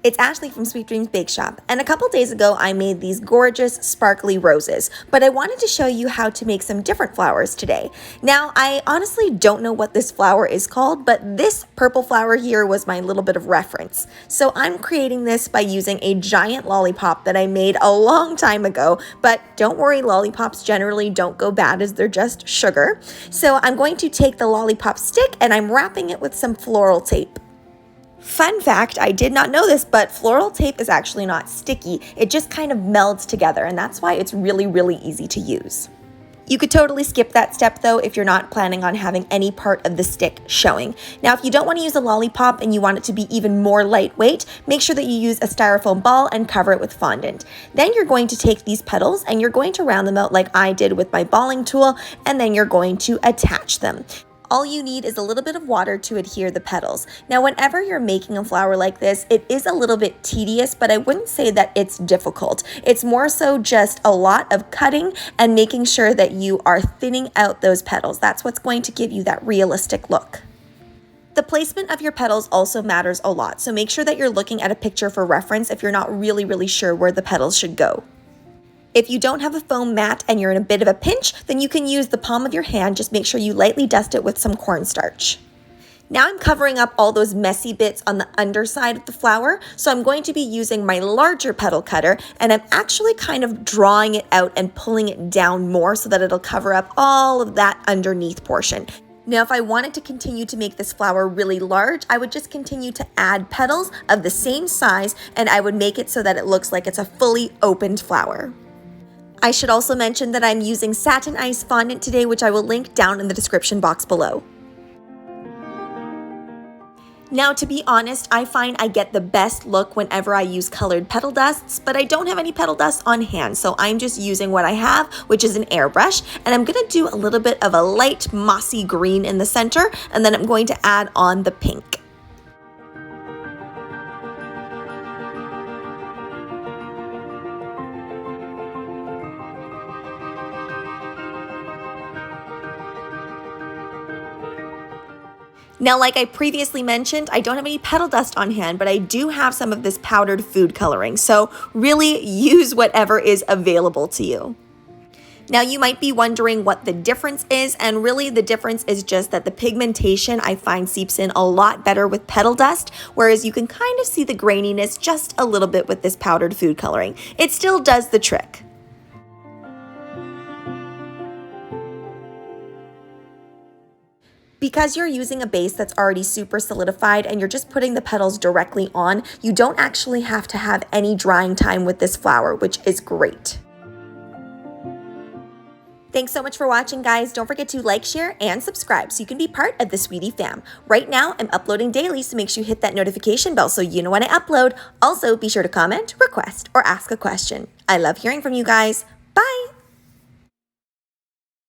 It's Ashleigh from Sweet Dreams Bake Shop, and a couple days ago I made these gorgeous sparkly roses, but I wanted to show you how to make some different flowers today. Now, I honestly don't know what this flower is called, but this purple flower here was my little bit of reference. So I'm creating this by using a giant lollipop that I made a long time ago, but don't worry, lollipops generally don't go bad as they're just sugar. So I'm going to take the lollipop stick and I'm wrapping it with some floral tape. Fun fact, I did not know this, but floral tape is actually not sticky. It just kind of melds together, and that's why it's really, really easy to use. You could totally skip that step though if you're not planning on having any part of the stick showing. Now, if you don't want to use a lollipop and you want it to be even more lightweight, make sure that you use a styrofoam ball and cover it with fondant. Then you're going to take these petals and you're going to round them out like I did with my balling tool, and then you're going to attach them. All you need is a little bit of water to adhere the petals. Now, whenever you're making a flower like this, it is a little bit tedious, but I wouldn't say that it's difficult. It's more so just a lot of cutting and making sure that you are thinning out those petals. That's what's going to give you that realistic look. The placement of your petals also matters a lot, so make sure that you're looking at a picture for reference if you're not really sure where the petals should go. If you don't have a foam mat and you're in a bit of a pinch, then you can use the palm of your hand. Just make sure you lightly dust it with some cornstarch. Now I'm covering up all those messy bits on the underside of the flower, so I'm going to be using my larger petal cutter, and I'm actually kind of drawing it out and pulling it down more so that it'll cover up all of that underneath portion. Now, if I wanted to continue to make this flower really large, I would just continue to add petals of the same size, and I would make it so that it looks like it's a fully opened flower. I should also mention that I'm using satin ice fondant today, which I will link down in the description box below. Now, to be honest, I find I get the best look whenever I use colored petal dusts, but I don't have any petal dust on hand, so I'm just using what I have, which is an airbrush, and I'm gonna do a little bit of a light mossy green in the center, and then I'm going to add on the pink. Now, like I previously mentioned, I don't have any petal dust on hand, but I do have some of this powdered food coloring, so really use whatever is available to you. Now, you might be wondering what the difference is, and really the difference is just that the pigmentation I find seeps in a lot better with petal dust, whereas you can kind of see the graininess just a little bit with this powdered food coloring. It still does the trick. Because you're using a base that's already super solidified and you're just putting the petals directly on, you don't actually have to have any drying time with this flower, which is great. Thanks so much for watching, guys. Don't forget to like, share, and subscribe so you can be part of the Sweetie fam. Right now, I'm uploading daily, so make sure you hit that notification bell so you know when I upload. Also, be sure to comment, request, or ask a question. I love hearing from you guys. Bye!